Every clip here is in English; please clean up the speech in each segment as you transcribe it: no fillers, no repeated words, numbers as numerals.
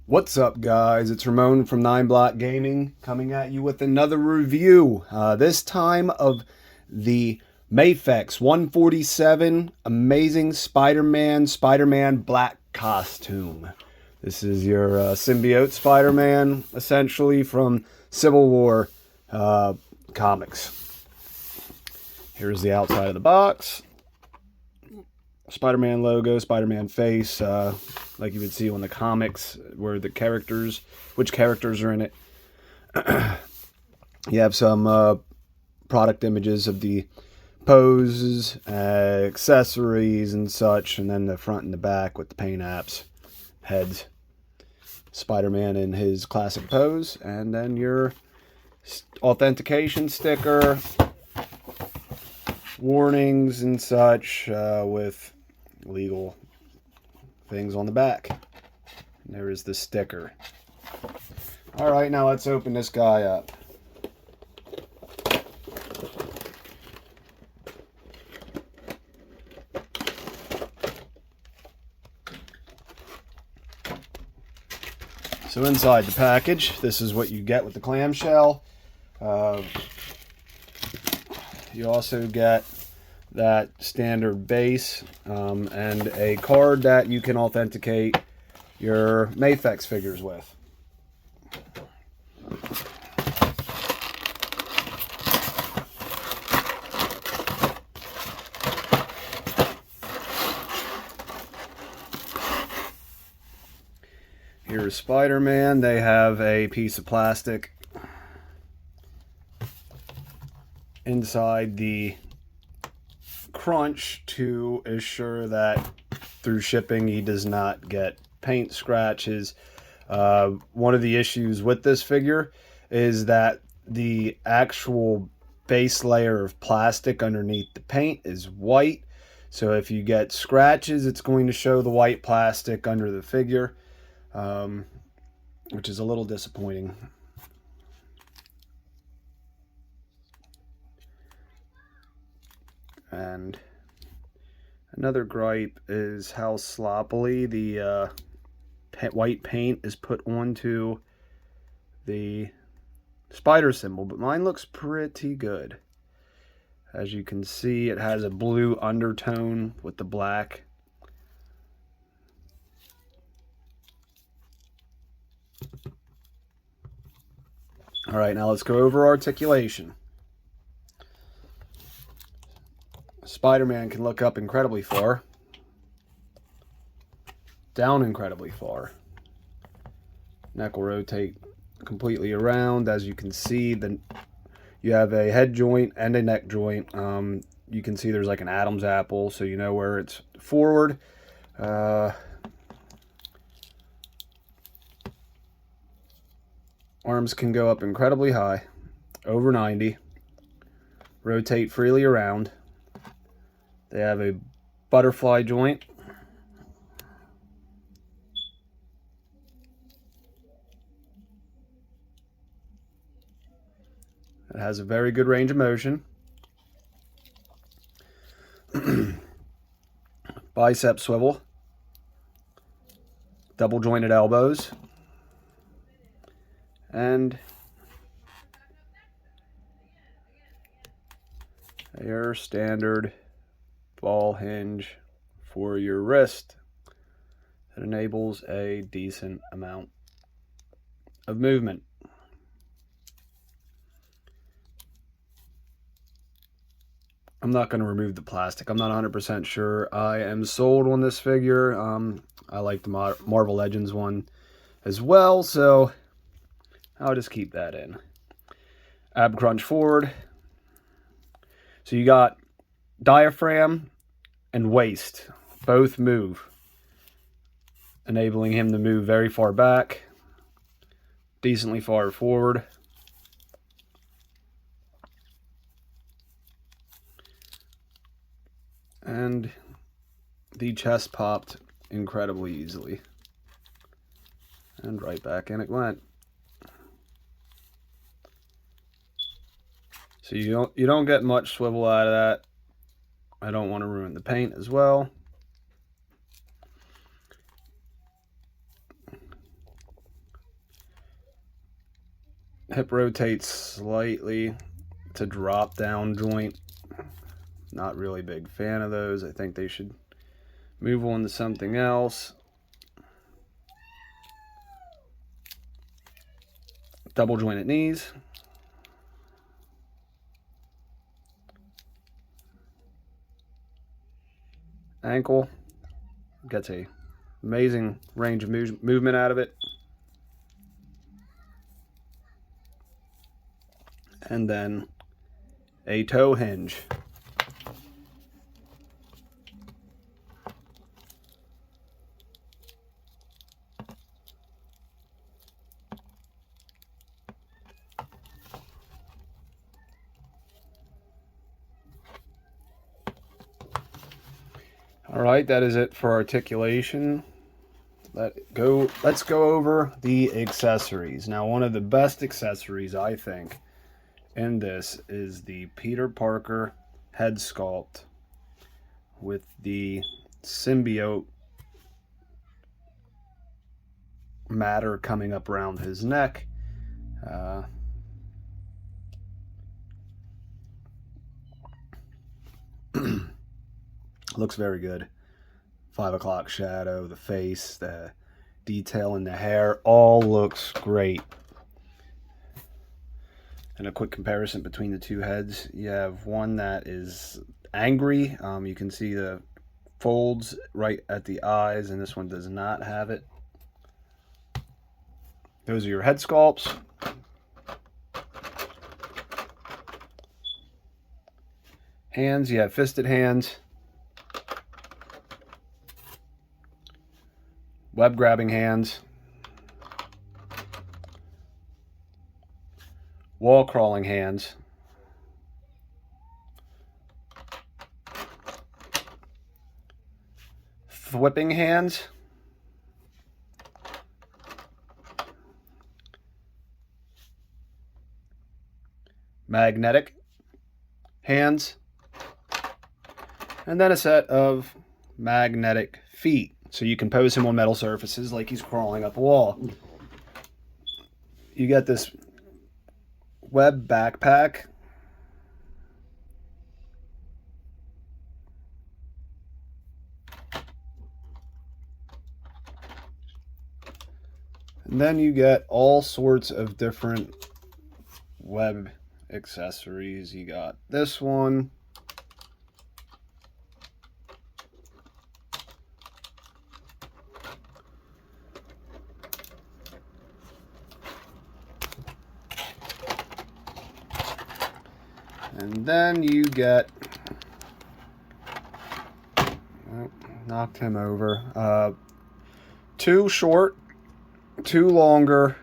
What's up, guys? It's Ramon from NyneBlock Gaming coming at you with another review. This time of the Mafex 147 Amazing Spider-Man black costume. This is your symbiote Spider-Man, essentially from Civil War comics. Here's the outside of the box. Spider-Man logo, Spider-Man face, like you would see on the comics, where the characters, which characters are in it. You have some product images of the poses, accessories, and such, and then the front and the back with the paint apps, heads. Spider-Man in his classic pose, and then your authentication sticker, warnings and such, with legal things on the back. And there is the sticker. Alright, now let's open this guy up. So inside the package, this is what you get with the clamshell. You also get that standard base and a card that you can authenticate your Mafex figures with. Here's Spider-Man. They have a piece of plastic inside the crunch to assure that through shipping he does not get paint scratches. One of the issues with this figure is that the actual base layer of plastic underneath the paint is white, so if you get scratches, it's going to show the white plastic under the figure, which is a little disappointing. And another gripe is how sloppily the white paint is put onto the spider symbol, but mine looks pretty good. As you can see, it has a blue undertone with the black. Alright, now let's go over articulation. Spider-Man can look up incredibly far, down incredibly far. Neck will rotate completely around. As you can see, then you have a head joint and a neck joint. You can see there's like an Adam's apple, so you know where it's forward. Arms can go up incredibly high, over 90, rotate freely around. They have a butterfly joint. It has a very good range of motion. Bicep swivel. Double jointed elbows. And your standard ball hinge for your wrist that enables a decent amount of movement. I'm not going to remove the plastic. I'm not 100% sure. I am sold on this figure. I like the Marvel Legends one as well, so I'll just keep that in. Ab crunch forward. So you got diaphragm and waist, both move, enabling him to move very far back, decently far forward. And the chest popped incredibly easily. And right back in it went. So you don't get much swivel out of that. I don't want to ruin the paint as well. Hip rotates slightly. It's a drop down joint. Not really big fan of those. I think they should move on to something else. Double jointed knees. Ankle. Gets a amazing range of movement out of it. And then a toe hinge. All right, that is it for articulation. Let's go over the accessories. Now, one of the best accessories, I think, in this is the Peter Parker head sculpt with the symbiote matter coming up around his neck. Looks very good. 5 o'clock shadow, the face, the detail in the hair, all looks great. And a quick comparison between the two heads. You have one that is angry. You can see the folds right at the eyes, and this one does not have it. Those are your head sculpts. Hands, you have fisted hands. Web grabbing hands. Wall crawling hands. Whipping hands. Magnetic hands. And then a set of magnetic feet. So you can pose him on metal surfaces like he's crawling up a wall. You get this web backpack. And then you get all sorts of different web accessories. You got this one. And then you get, oh, knocked him over, 2 short, 2 longer,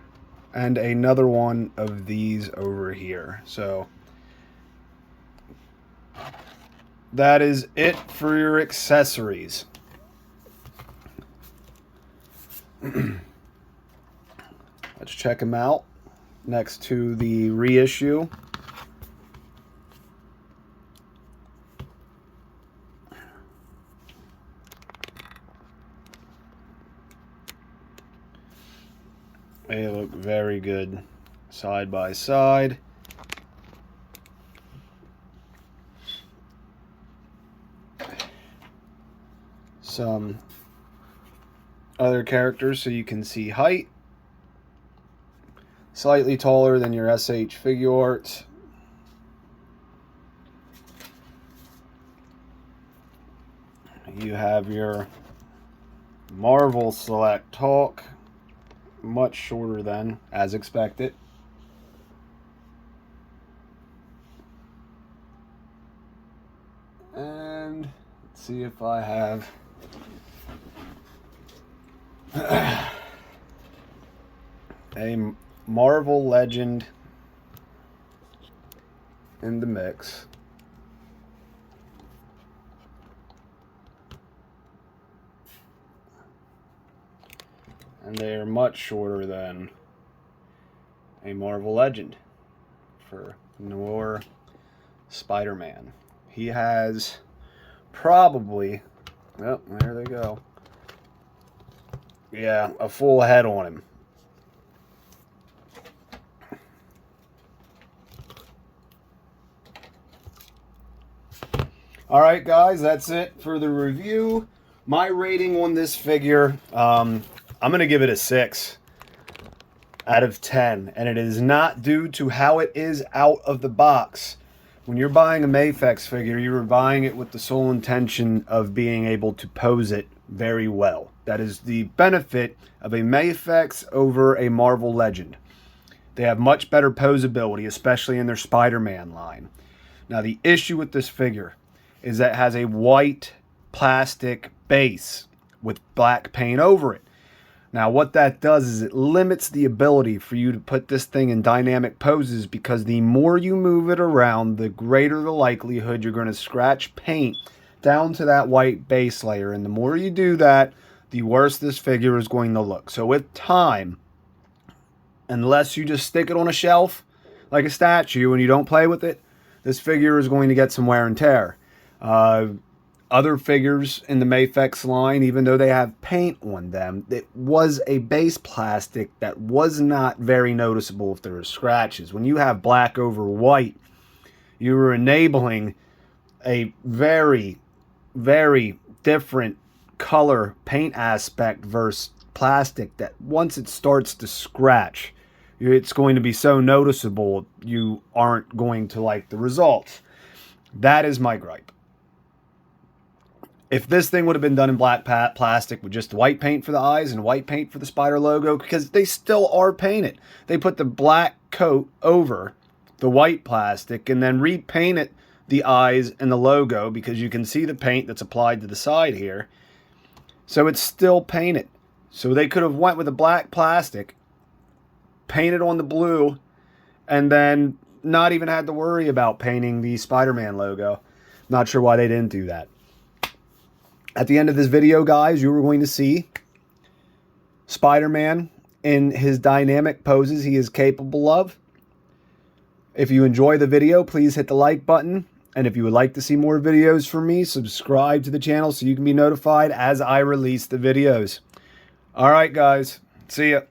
and another one of these over here. So that is it for your accessories. Let's check them out next to the reissue. They look very good side by side. Some other characters so you can see height. Slightly taller than your SH figure art. You have your Marvel Select Hulk. Much shorter than, as expected. And let's see if I have a Marvel Legend in the mix. And they are much shorter than a Marvel Legend for Noir Spider-Man. He has probably, oh, there they go. Yeah, a full head on him. All right, guys, that's it for the review. My rating on this figure, I'm going to give it a 6 out of 10. And it is not due to how it is out of the box. When you're buying a Mafex figure, you're buying it with the sole intention of being able to pose it very well. That is the benefit of a Mafex over a Marvel Legend. They have much better posability, especially in their Spider-Man line. Now, the issue with this figure is that it has a white plastic base with black paint over it. Now, what that does is it limits the ability for you to put this thing in dynamic poses, because the more you move it around, the greater the likelihood you're going to scratch paint down to that white base layer. And the more you do that, the worse this figure is going to look. So with time, unless you just stick it on a shelf like a statue and you don't play with it, this figure is going to get some wear and tear. Other figures in the Mafex line, even though they have paint on them, it was a base plastic that was not very noticeable if there were scratches. When you have black over white, you are enabling a very, very different color paint aspect versus plastic that once it starts to scratch, it's going to be so noticeable you aren't going to like the results. That is my gripe. If this thing would have been done in black plastic with just white paint for the eyes and white paint for the spider logo, because they still are painted. They put the black coat over the white plastic and then repainted the eyes and the logo, because you can see the paint that's applied to the side here. So it's still painted. So they could have went with a black plastic, painted on the blue, and then not even had to worry about painting the Spider-Man logo. Not sure why they didn't do that. At the end of this video, guys, you are going to see Spider-Man in his dynamic poses he is capable of. If you enjoy the video, please hit the like button. And if you would like to see more videos from me, subscribe to the channel so you can be notified as I release the videos. All right, guys. See ya.